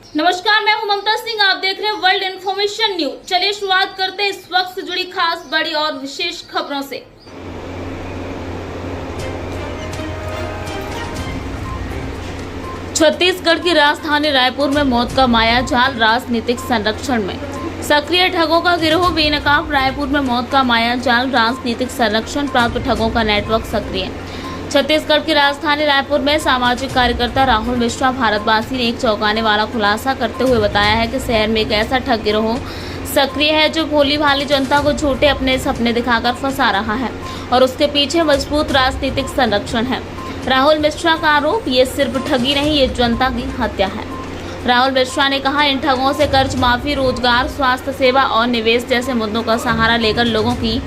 नमस्कार, मैं हूं ममता सिंह। आप देख रहे हैं वर्ल्ड इन्फॉर्मेशन न्यूज। चलिए शुरुआत करते हैं इस वक्त से जुड़ी खास, बड़ी और विशेष खबरों से। छत्तीसगढ़ की राजधानी रायपुर में मौत का मायाजाल, राजनीतिक संरक्षण में सक्रिय ठगों का गिरोह बेनकाब। रायपुर में मौत का मायाजाल, राजनीतिक संरक्षण प्राप्त ठगों का नेटवर्क सक्रिय। छत्तीसगढ़ की राजधानी रायपुर में सामाजिक कार्यकर्ता राहुल मिश्रा भारतवासी ने एक चौंकाने वाला खुलासा करते हुए बताया है कि शहर में एक ऐसा ठग गिरोह सक्रिय है जो भोली भाली जनता को झूठे अपने सपने दिखाकर फंसा रहा है और उसके पीछे मजबूत राजनीतिक संरक्षण है। राहुल मिश्रा का आरोप, ये सिर्फ ठगी नहीं, ये जनता की हत्या है। राहुल मिश्रा ने कहा, इन ठगों से कर्ज माफी, रोजगार, स्वास्थ्य सेवा और निवेश जैसे मुद्दों का सहारा लेकर लोगों की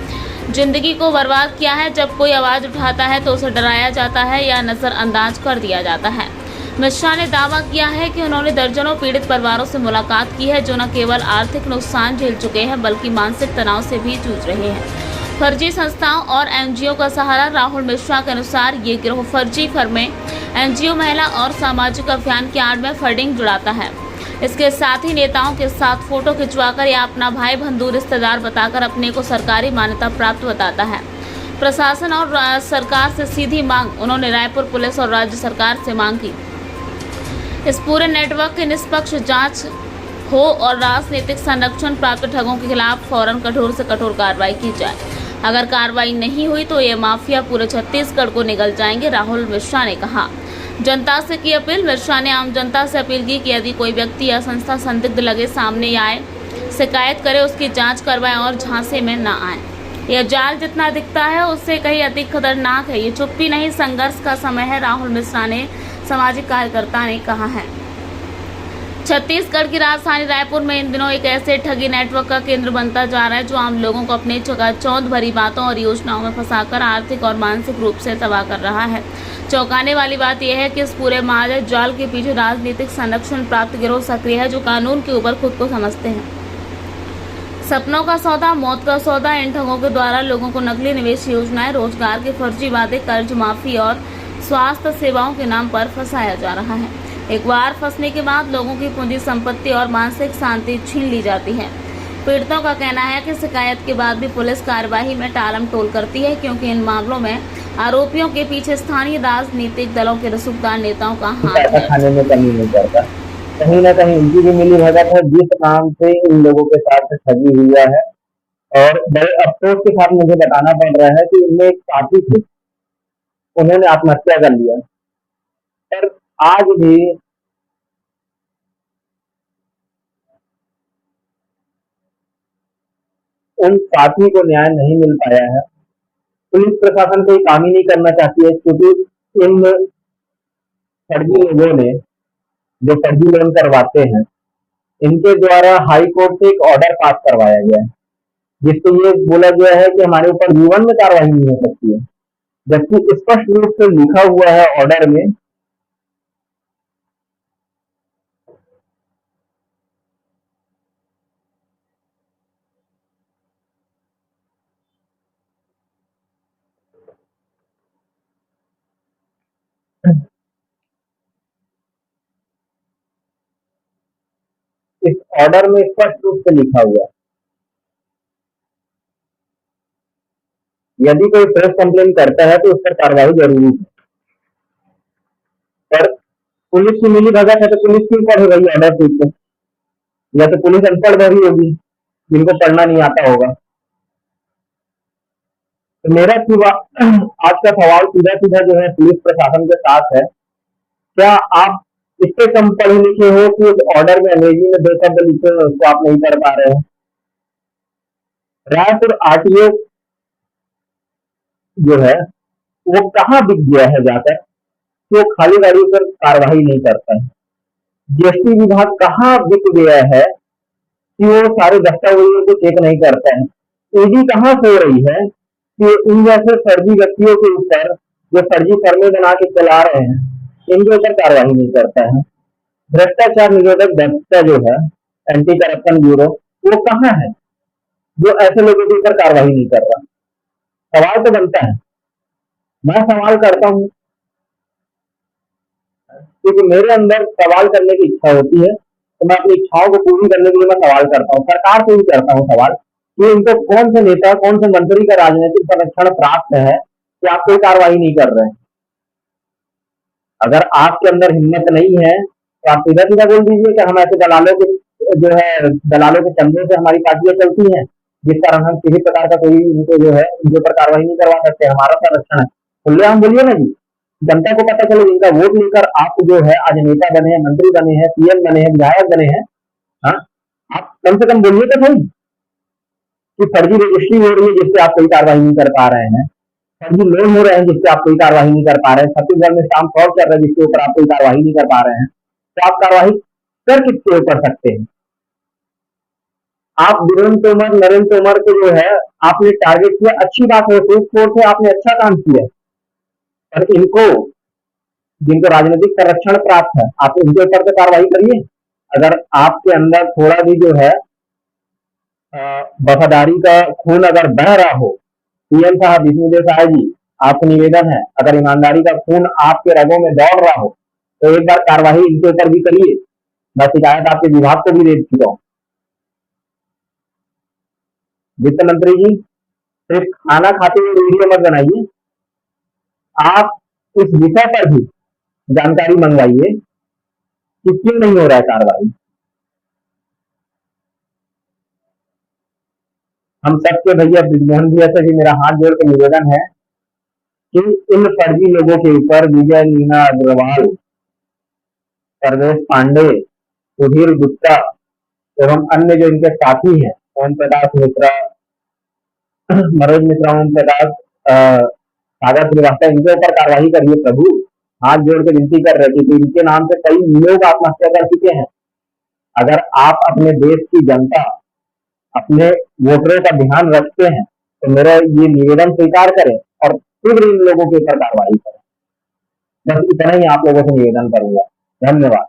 जिंदगी को बर्बाद किया है। जब कोई आवाज उठाता है तो उसे डराया जाता है या नजरअंदाज कर दिया जाता है। मिश्रा ने दावा किया है कि उन्होंने दर्जनों पीड़ित परिवारों से मुलाकात की है जो न केवल आर्थिक नुकसान झेल चुके हैं बल्कि मानसिक तनाव से भी जूझ रहे हैं। फर्जी संस्थाओं और एनजीओ का सहारा। राहुल मिश्रा के अनुसार ये गिरोह फर्जी फर्में, एनजीओ, महिला और सामाजिक अभियान की आड़ में फंडिंग जुटाता है। इसके साथ ही नेताओं के साथ फोटो खिंचवाकर या अपना भाई बंधु रिश्तेदार बताकर अपने को सरकारी मान्यता प्राप्त बताता है। प्रशासन और सरकार से सीधी मांग। उन्होंने रायपुर पुलिस और राज्य सरकार से मांग की इस पूरे नेटवर्क की निष्पक्ष जांच हो और राजनीतिक संरक्षण प्राप्त ठगों के खिलाफ फौरन कठोर से कठोर कार्रवाई की जाए। अगर कार्रवाई नहीं हुई तो ये माफिया पूरे छत्तीसगढ़ को निगल जाएंगे, राहुल मिश्रा ने कहा। जनता से की अपील। मिश्रा ने आम जनता से अपील की कि यदि कोई व्यक्ति या संस्था संदिग्ध लगे सामने आए, शिकायत करे, उसकी जांच करवाएं और झांसे में न आए। यह जाल जितना दिखता है उससे कहीं अधिक खतरनाक है। ये चुप्पी नहीं, संघर्ष का समय है, राहुल मिश्रा ने सामाजिक कार्यकर्ता ने कहा है। छत्तीसगढ़ की राजधानी रायपुर में इन दिनों एक ऐसे ठगी नेटवर्क का केंद्र बनता जा रहा है जो आम लोगों को अपने चकाचौंध भरी बातों और योजनाओं में फंसाकर आर्थिक और मानसिक रूप से तबाह कर रहा है। चौंकाने वाली बात यह है कि इस पूरे माया जाल के पीछे राजनीतिक संरक्षण प्राप्त गिरोह सक्रिय है जो कानून के ऊपर खुद को समझते हैं। सपनों का सौदा, मौत का सौदा। इन ठगों के द्वारा लोगों को नकली निवेश योजनाएं, रोजगार के फर्जी वादे, कर्ज माफी और स्वास्थ्य सेवाओं के नाम पर फंसाया जा रहा है। एक बार फंसने के बाद लोगों की पूंजी, संपत्ति और मानसिक शांति छीन ली जाती है। पीड़ितों का कहना है कि शिकायत के बाद भी पुलिस कार्यवाही में टालम टोल करती है क्योंकि इन मामलों में आरोपियों के पीछे स्थानीय राजनीतिक दलों के रसूखदार नेताओं का हाथ है। खाने में कमी नहीं करता। कहीं ना कहीं इनकी भी मिली भगत है जिस नाम से इन लोगों के साथ ठगी हुआ है। और बड़े अफसोस के साथ मुझे बताना पड़ रहा है कि इनमें एक साथी थे, उन्होंने आत्महत्या कर लिया। पर आज भी उन साथी को न्याय नहीं मिल पाया है। पुलिस प्रशासन कोई काम ही नहीं करना चाहती है क्योंकि इन फर्जी लोगों ने जो फर्जी लोन करवाते हैं, इनके द्वारा हाई कोर्ट से एक ऑर्डर पास करवाया गया है जिसको ये बोला गया है कि हमारे ऊपर जीवन में कार्रवाई नहीं हो सकती है, जबकि स्पष्ट रूप से लिखा हुआ है ऑर्डर में इस ऑर्डर में स्पष्ट रूप से लिखा हुआ है यदि कोई प्रेस कंप्लेन करता है तो उस पर कार्रवाई जरूरी है। पर पुलिस की मिली भगत है तो पुलिस क्यों पढ़े रही ऑर्डर ठीक है? या तो पुलिस अनपढ़ भरी होगी जिनको पढ़ना नहीं आता होगा। तो मेरा आज का सवाल सीधा सीधा जो है पुलिस प्रशासन के साथ है, क्या आप इससे कम पढ़े लिखे हो कि उस ऑर्डर में अंग्रेजी में दो शब्द लिखे हो उसको आप नहीं पढ़ पा रहे हो? रायपुर आरटीओ जो है वो कहाँ बिक गया है जाकर कि वो खाली गाड़ी पर कार्रवाई नहीं करता है? जीएसटी विभाग कहाँ बिक गया है कि वो सारे दस्तावेजों को चेक नहीं करता है? ईडी कहाँ सो रही है कि इन जैसे फर्जी व्यक्तियों के ऊपर जो फर्जी फर्मे बना के चला रहे हैं इनके ऊपर कार्रवाई नहीं करता है? भ्रष्टाचार निरोधक दस्ता जो है एंटी करप्शन ब्यूरो वो कहाँ है जो ऐसे लोगों के ऊपर कार्रवाई नहीं कर रहा? सवाल तो बनता है। मैं सवाल करता हूँ क्योंकि मेरे अंदर सवाल करने की इच्छा होती है तो मैं अपनी इच्छाओं को पूरी करने के लिए मैं सवाल करता हूँ, सरकार से भी करता हूँ सवाल कि इनको कौन से नेता, कौन से मंत्री का राजनीतिक संरक्षण प्राप्त है कि आप कोई कार्रवाई नहीं कर रहे हैं। अगर आपके अंदर हिम्मत नहीं है तो आप सीधा सीधा बोल दीजिए कि हम ऐसे दलालों के चंदे से हमारी पार्टियां चलती हैं, जिस कारण हम किसी प्रकार का कोई इनको इनके ऊपर कार्रवाई नहीं करवा सकते, हमारा संरक्षण है। खुलेआम बोलिए ना जी, जनता को पता चले। इनका वोट लेकर आप जो है आज नेता बने हैं, मंत्री बने हैं, सीएम बने हैं, विधायक बने हैं। हाँ, आप कम से कम बोलिए तो सही कि फर्जी रजिस्ट्री हो रही है जिससे आप कोई कार्रवाई नहीं कर पा रहे हैं, फर्जी लोन हो रहे हैं जिससे आप कोई कार्रवाई नहीं कर पा रहे हैं, छत्तीसगढ़ में स्टाम्प फ्रॉड चल रहा है जिसके ऊपर आप कोई कार्रवाई नहीं कर पा रहे हैं, तो आप कार्रवाई कर किसके ऊपर सकते हैं। आप वीरेंद्र तोमर, नरेंद्र तोमर को जो है आपने टारगेट किया, अच्छी बात है, से आपने अच्छा काम किया, पर इनको जिनको राजनीतिक संरक्षण प्राप्त है आप इनके ऊपर तो कार्रवाई करिए। अगर आपके अंदर थोड़ा भी जो है वफादारी का खून अगर बह रहा हो, पीएम साहब, विष्णुदेव साय जी, आपसे निवेदन है, अगर ईमानदारी का खून आपके रगों में दौड़ रहा हो तो एक बार कार्रवाई इनके ऊपर भी करिए। मैं शिकायत आपके विभाग को भी दे चुका हूँ। वित्त मंत्री जी, सिर्फ खाना खाते हुए वीडियो मत बनाइए, आप इस विषय पर भी जानकारी मंगवाइए कि क्यों नहीं हो रहा है कार्रवाई। हम सबके भैया ब्रिजमोहन भैया से भी मेरा हाथ जोड़ के निवेदन है कि इन फर्जी लोगों के ऊपर विजय मीना अग्रवाल, परवेश पांडे, सुधीर गुप्ता एवं अन्य जो इनके साथी हैं, ओम प्रकाश मिश्रा, मनोज मिश्रा, ओम प्रकाश, सागर श्रीवास्तव, इनके ऊपर कार्रवाई करिए प्रभु। हाथ जोड़ के विनती कर रहे कि इनके नाम से कई लोग आत्महत्या कर चुके हैं। अगर आप अपने देश की जनता, अपने वोटरों का ध्यान रखते हैं तो मेरा ये निवेदन स्वीकार करें और शीघ्र इन लोगों के ऊपर कार्रवाई करें। बस इतना ही आप लोगों से निवेदन करूंगा। धन्यवाद।